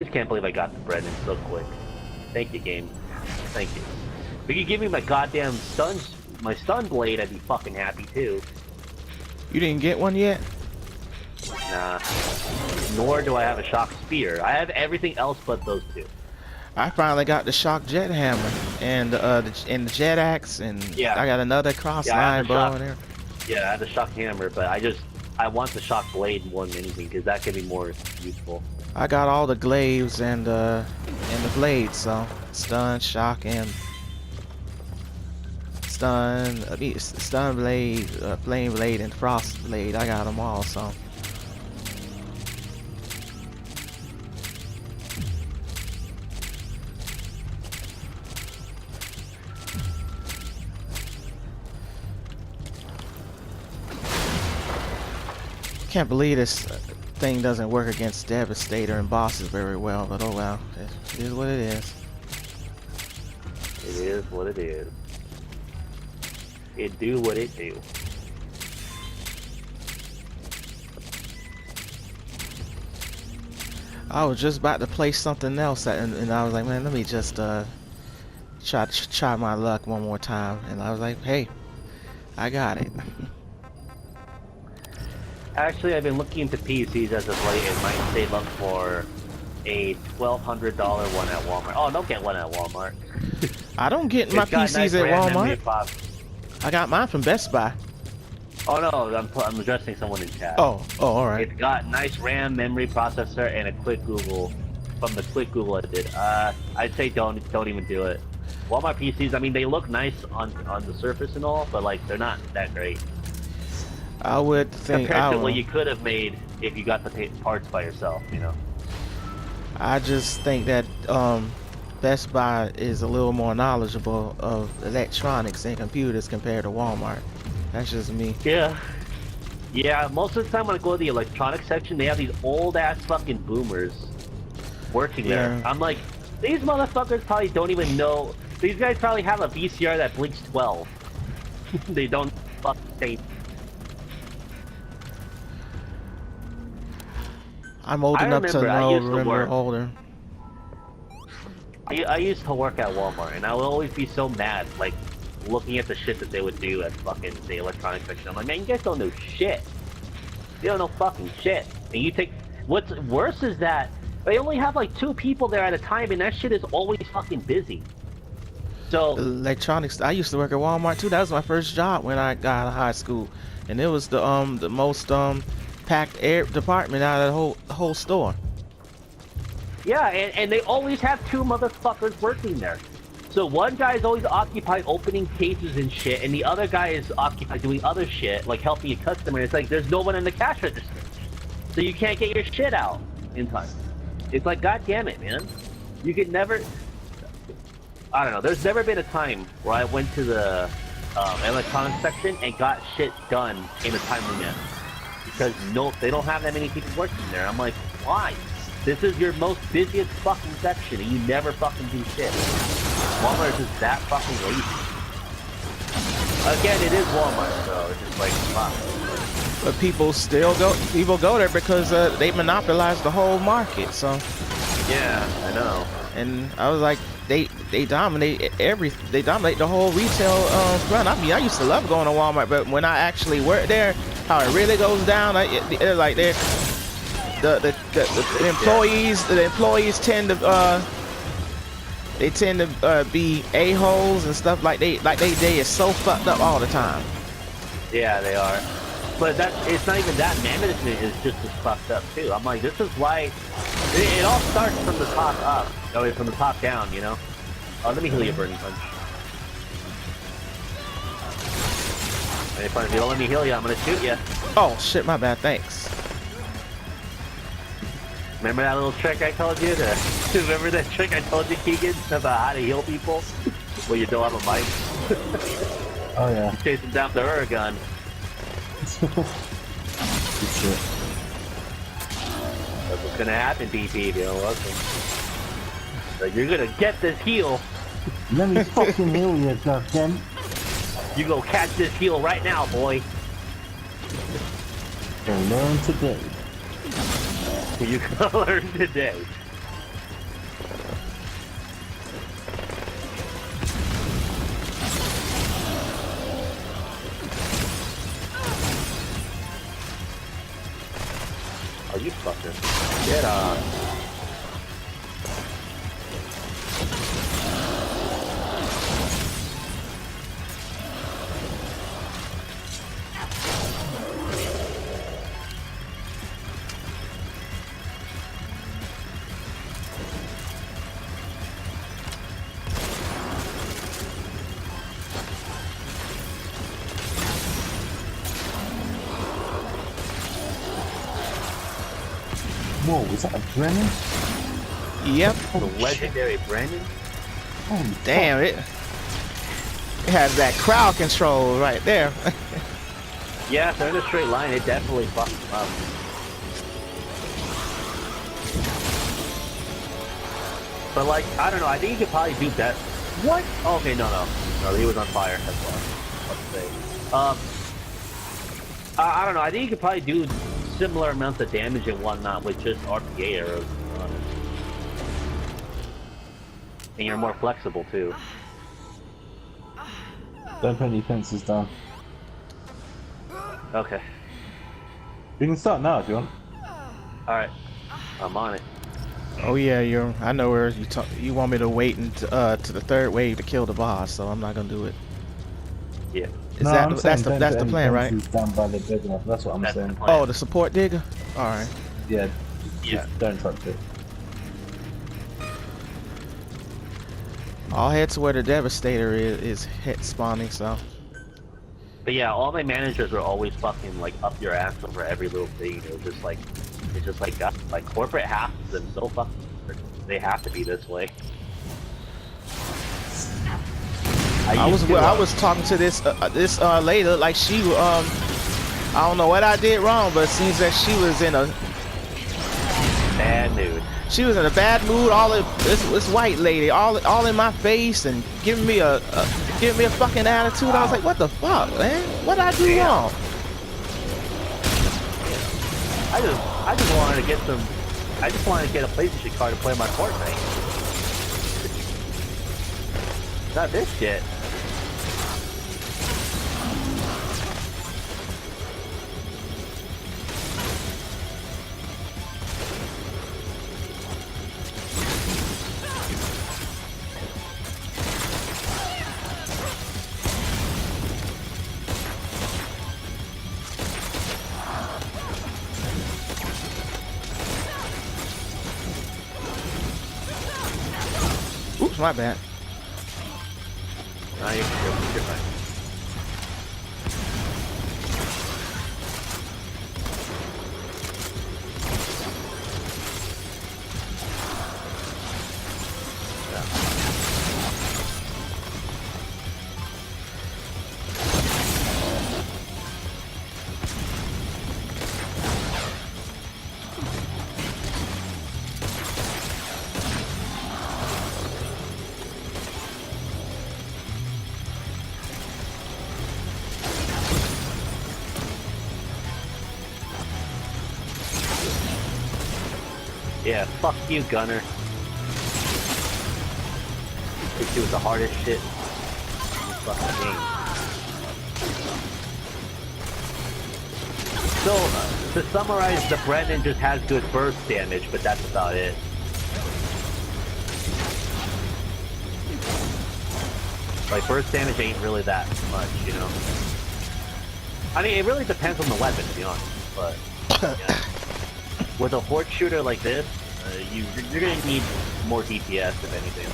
just can't believe I got the bread in so quick. Thank you, game. Thank you. If you could give me my goddamn my stun blade, I'd be fucking happy too. You didn't get one yet? Nah. Nor do I have a shock spear. I have everything else but those two. I finally got the shock jet hammer and the jet axe, and yeah. I got another cross line bow in there. Yeah, I have the shock hammer, but I want the shock blade more than anything because that could be more useful. I got all the glaives and the blades, so stun, shock, and stun blade, flame blade, and frost blade. I got them all, so. Can't believe this thing doesn't work against Devastator and bosses very well, but oh well, it is what it is. It is what it is. It do what it do. I was just about to play something else, and I was like, man, let me just try my luck one more time, and I was like, hey, I got it. Actually, I've been looking into PCs as of late and might save up for a $1,200 one at Walmart. Oh, don't get one at Walmart. I don't get my PCs nice at Walmart. I got mine from Best Buy. Oh no, I'm addressing someone in chat. Oh, all right. It's got nice RAM, memory, processor, and a quick Google. From the quick Google I did. I'd say don't even do it. Walmart PCs, I mean, they look nice on the surface and all, but like they're not that great. I would think compared to what you could have made if you got the parts by yourself, you know. I just think that Best Buy is a little more knowledgeable of electronics and computers compared to Walmart. That's just me. Yeah. Yeah, most of the time when I go to the electronics section, they have these old ass fucking boomers working there. I'm like, these motherfuckers probably don't even know. These guys probably have a VCR that blinks 12. They don't fucking say. I'm old enough to remember older. I used to work at Walmart, and I would always be so mad, like, looking at the shit that they would do at fucking the electronics section. I'm like, man, you guys don't know shit. You don't know fucking shit. And you take... What's worse is that they only have, like, 2 people there at a time, and that shit is always fucking busy. So... Electronics... I used to work at Walmart, too. That was my first job when I got out of high school. And it was the most, packed air department out of the whole store. Yeah, and they always have 2 motherfuckers working there. So one guy is always occupied opening cases and shit, and the other guy is occupied doing other shit, like helping a customer. It's like there's no one in the cash register, so you can't get your shit out in time. It's like, god damn it, man. You could never... I don't know, there's never been a time where I went to the electronics section and got shit done in a timely manner. Because they don't have that many people working there. I'm like, why? This is your most busiest fucking section, and you never fucking do shit. Walmart is just that fucking lazy. Again, it is Walmart, so it's just like, fuck. But people go there because they monopolize the whole market. So. Yeah, I know. And I was like, they dominate they dominate the whole retail front. I mean, I used to love going to Walmart, but when I actually work there, how it really goes down, they're like the employees tend to be a-holes and stuff, like they is so fucked up all the time. Yeah, they are. But it's not even that. Management is just as fucked up too. I'm like, this is why it all starts from the top up. Oh, from the top down, you know. Oh, let me heal you, Burning Punch. If you don't let me heal you, I'm gonna shoot you. Oh shit, my bad. Thanks. Remember that little trick I told you? Remember that trick I told you, Keegan, about how to heal people? Well, you don't have a mic. Oh yeah. You chase them down with the Uragun. Good shit. That's what's gonna happen, BP, if you don't listen. So you're gonna get this heal. Let me fucking heal you, Dustin. You go catch this heal right now, boy. And learn today. You can learn today. Whoa, was that a Brennan? Yep. The legendary Brandon. Holy Damn it. It has that crowd control right there. Yeah, if they're in a straight line, it definitely fucks them up. But like, I don't know, I think you could probably do that. What? Oh, okay, no, he was on fire. That's why. Let's say. I don't know. I think you could probably do similar amounts of damage and whatnot with just RPA arrows. To be honest. And you're more flexible too. Don't put any fences down. Okay. You can start now if you want. All right. I'm on it. Oh yeah, I know where you want me to wait to the third wave to kill the boss, so I'm not gonna do it. Yeah. That's the plan, right? Down by the digger. That's what I'm That's the saying. plan. Oh, the support digger. All right. Yeah. Yeah. Just don't touch it. I'll head to where the Devastator is hit spawning. So. But yeah, all my managers are always fucking like up your ass over every little thing. It's just like God, like corporate has them so fucking. They have to be this way. I was talking to this lady, like she I don't know what I did wrong, but it seems that she was in a bad mood. She was in a bad mood. This white lady, all in my face and giving me a fucking attitude. I was like, what the fuck, man? What did I do wrong? I just wanted to get some. I just wanted to get a PlayStation card to play my Fortnite. Not this shit. Oops, my bad. No, you're fine. Yeah, fuck you, Gunner. This was the hardest shit in this fucking game. So, to summarize, the Brennan just has good burst damage, but that's about it. Like, burst damage ain't really that much, you know? I mean, it really depends on the weapon, to be honest, but... Yeah. With a horde shooter like this, you're gonna need more DPS if anything.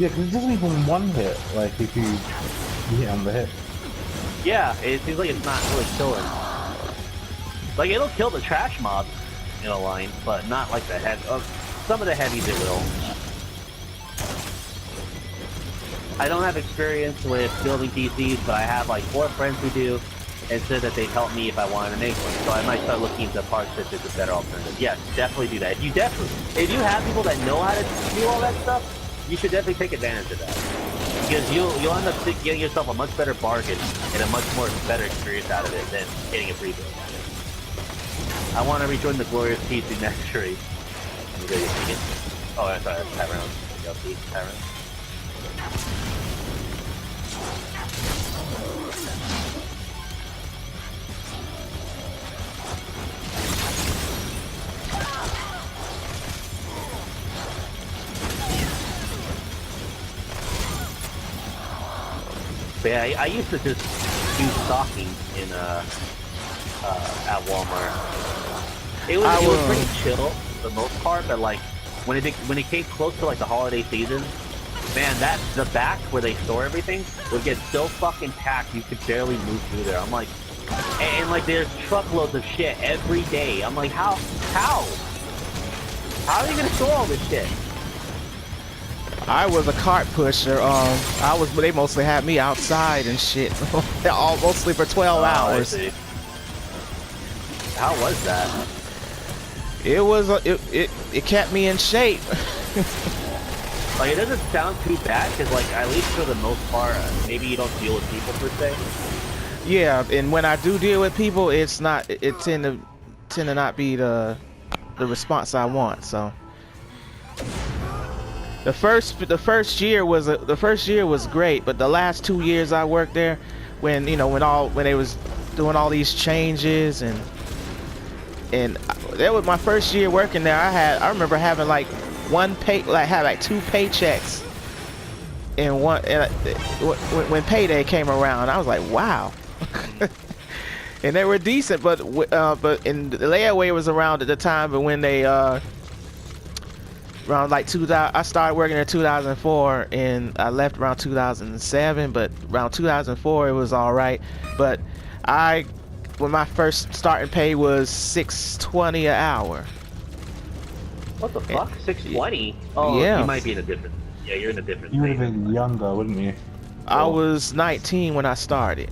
Yeah, because it doesn't even one hit, like if you hit on the hit. Yeah, it seems like it's not really killing. Like, it'll kill the trash mobs in a line, but not like the heavy. Some of the heavies it will. I don't have experience with building DCs, but I have like 4 friends who do. And said that they'd help me if I wanted to make one. So I might start looking into parts if it's a better alternative. Yes, definitely do that. If you have people that know how to do all that stuff, you should definitely take advantage of that. Because you'll end up getting yourself a much better bargain and a much more better experience out of it than getting a free build. I want to rejoin the glorious PC next tree. Oh, I'm sorry, that's Tyrone. Tyrone. But yeah, I used to just do stocking in at Walmart. It was pretty chill for the most part, but like when it came close to like the holiday season, man, the back where they store everything would get so fucking packed you could barely move through there. I'm like, and like there's truckloads of shit every day. I'm like, how are you gonna store all this shit? I was a cart pusher. They mostly had me outside and shit, all mostly for 12 hours. I see. How was that? It was it kept me in shape. Like, it doesn't sound too bad, because, like, at least for the most part, maybe you don't deal with people per se. Yeah, and when I do deal with people, it tend to not be the response I want. So the first year was great, but the last 2 years I worked there, when they was doing all these changes and that was my first year working there. I remember having like had two paychecks in one, when payday came around. I was like, wow. And they were decent, but in the layaway was around at the time, but when they around like 2000, I started working in 2004 and I left around 2007, but around 2004 it was all right. But when my first starting pay was $6.20 an hour. What the fuck? 620? Oh, yeah. You might be in a different. Yeah, you're in a different. You would have been younger, wouldn't you? I was 19 when I started.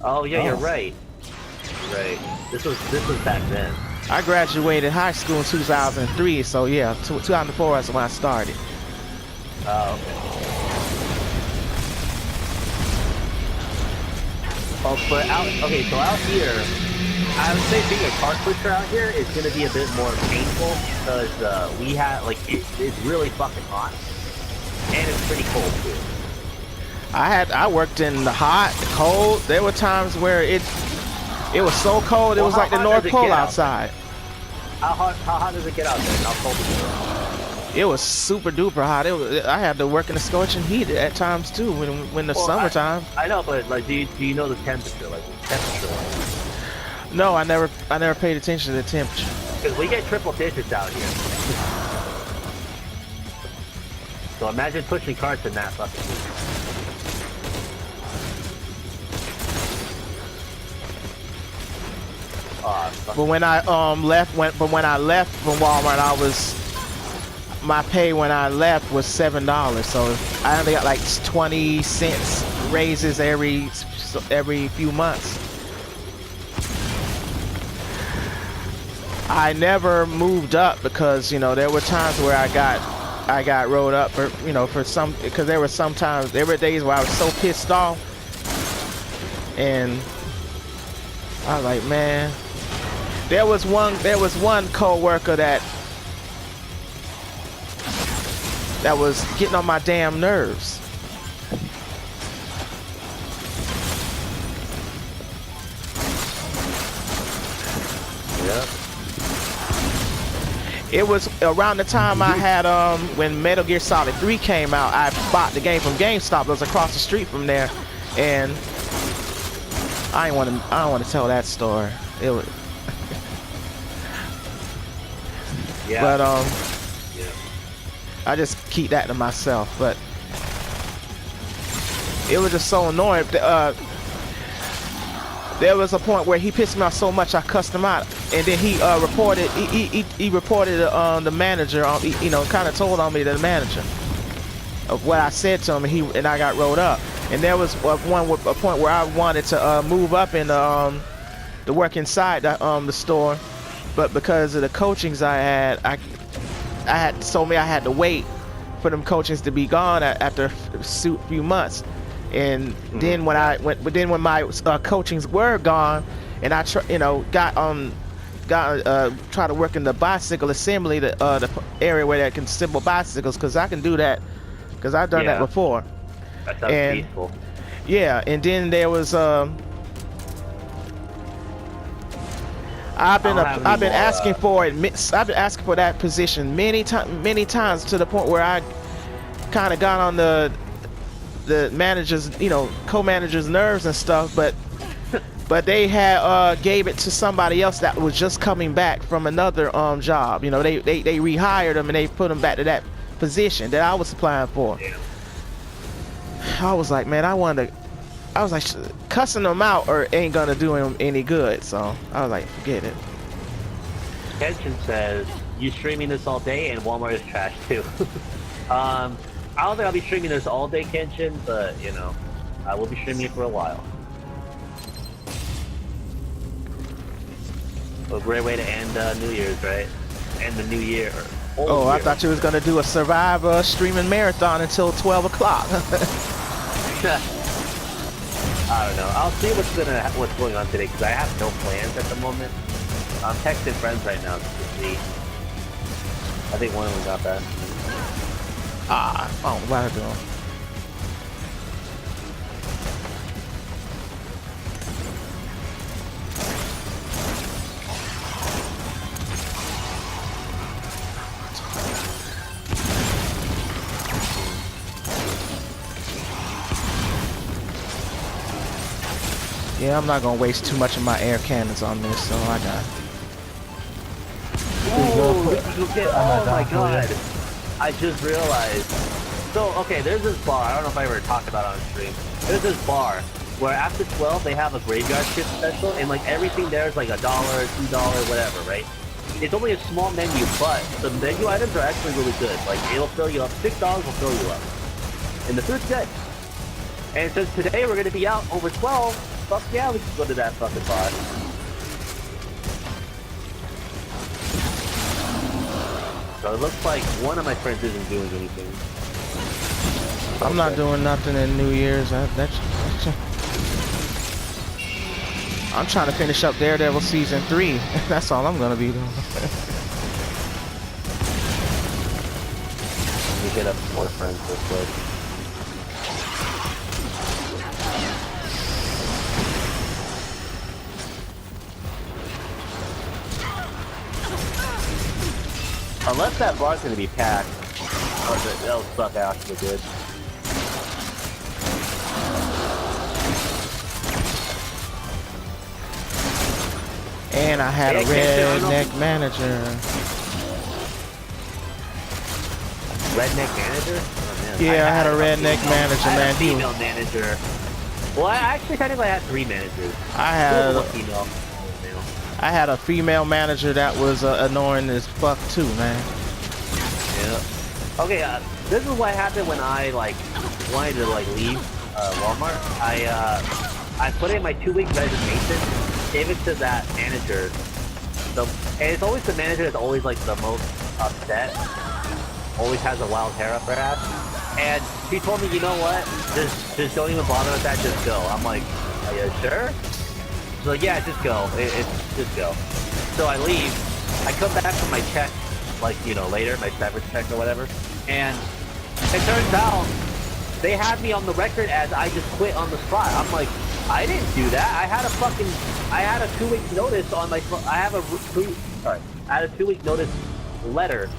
Oh yeah, you're right. Right. This was back then. I graduated high school in 2003, so yeah, 2004 was when I started. Oh, okay. Oh, but so out here, I would say being a cart pusher out here is going to be a bit more painful because we have, like, it's really fucking hot. And it's pretty cold, too. I worked in the hot, the cold. There were times where it was so cold, it was like the North Pole outside. How hot does it get out there? How cold is it? It was super duper hot. I had to work in the scorching heat at times, too, when the summertime. I know, but, like, do you know the temperature? Like, the temperature level? No, I never paid attention to the temperature. Because we get triple digits out here. So imagine pushing carts in that fucking heat. But when I left from Walmart, my pay when I left was $7. So I only got like 20 cents raises every few months. I never moved up because there were times where I got rolled up because there were days where I was so pissed off, and I was like, man, there was one co-worker that was getting on my damn nerves. Yeah. It was around the time I had when Metal Gear Solid 3 came out. I bought the game from GameStop. It was across the street from there, and I don't want to tell that story. It was. Yeah. But yeah. I just keep that to myself. But it was just so annoying. There was a point where he pissed me off so much I cussed him out, and then he reported. He reported the manager. Kind of told on me to the manager of what I said to him, and I got rolled up. And there was a point where I wanted to move up in the work inside the store, but because of the coachings I had told me I had to wait for them coachings to be gone after a few months. And then when my coachings were gone, and I tried to work in the bicycle assembly, the area where they can assemble bicycles, because I can do that, because I've done that before. That sounds peaceful. Yeah, and then there was I've been asking for that position many times to the point where I kind of got on the managers, co-managers' nerves and stuff, but they had gave it to somebody else that was just coming back from another job. They rehired him and they put him back to that position that I was applying for. Yeah. I was like, man, I wanted I was like, cussing them out or ain't gonna do him any good. So I was like, forget it. Kenshin says, you streaming this all day and Walmart is trash too. I don't think I'll be streaming this all day, Kenshin, but you know, I will be streaming it for a while. A great way to end New Year's, right? End the new year. Oh, I thought you was gonna do a Survivor streaming marathon until 12 o'clock. I don't know. I'll see what's going on today because I have no plans at the moment. I'm texting friends right now to see. I think one of them got that. I don't know what I'm doing. Yeah, I'm not gonna waste too much of my air cannons on this, so I got. Oh my god! I just realized. So okay, there's this bar. I don't know if I ever talked about it on stream. There's this bar where after 12 they have a graveyard shift special, and like everything there is like $1, $2, whatever, right? It's only a small menu, but the menu items are actually really good. Like it'll fill you up. $6 will fill you up, and the food's good. And since today we're gonna be out over 12. Fuck yeah, we can go to that fucking bar. So it looks like one of my friends isn't doing anything. I'm not doing nothing in New Year's. I'm trying to finish up Daredevil season 3. That's all I'm gonna be doing. Let me get up more friends real quick. Unless that bar's gonna be packed, that'll suck out for good. And I had a redneck manager. Redneck manager? Oh, yeah, I had a redneck manager, man. I had a female manager. Well, I actually technically had 3 managers. I had a female manager that was annoying as fuck too, man. Yeah. Okay, this is what happened when I like wanted to like leave Walmart. I put in my 2-week resignation, gave it to that manager. So, and it's always the manager that's always like the most upset. Always has a wild hair up her ass. And she told me, you know what? Just don't even bother with that. Just go. I'm like, are you sure? She's like, yeah, just go. It's just go. So I leave. I come back from my check, like, you know, later, my severance check or whatever. And it turns out they had me on the record as I just quit on the spot. I'm like, I didn't do that. I had a 2-week notice on my, I had a 2-week notice letter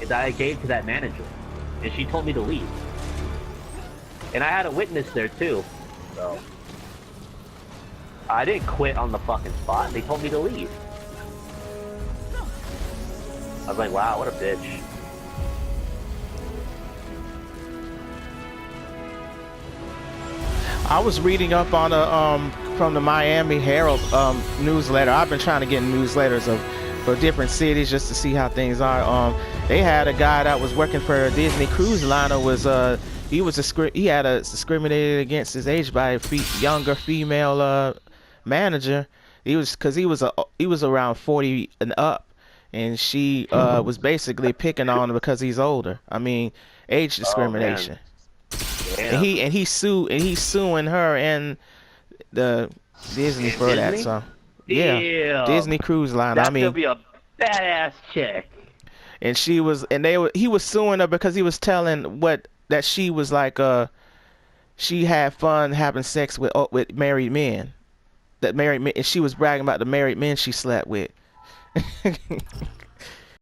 that I gave to that manager. And she told me to leave. And I had a witness there too. So I didn't quit on the fucking spot. They told me to leave. I was like, wow, what a bitch. I was reading up on from the Miami Herald newsletter. I've been trying to get newsletters for different cities just to see how things are. They had a guy that was working for a Disney Cruise Liner he had discriminated against his age by a younger female manager. He was around 40 and up, and she was basically picking on him because he's older. I mean, age discrimination. Oh, and he's suing her and the Disney for that. So yeah, Disney Cruise Line. That's gonna be a badass chick. And he was suing her because he was telling that she was like she had fun having sex with married men. And she was bragging about the married men she slept with.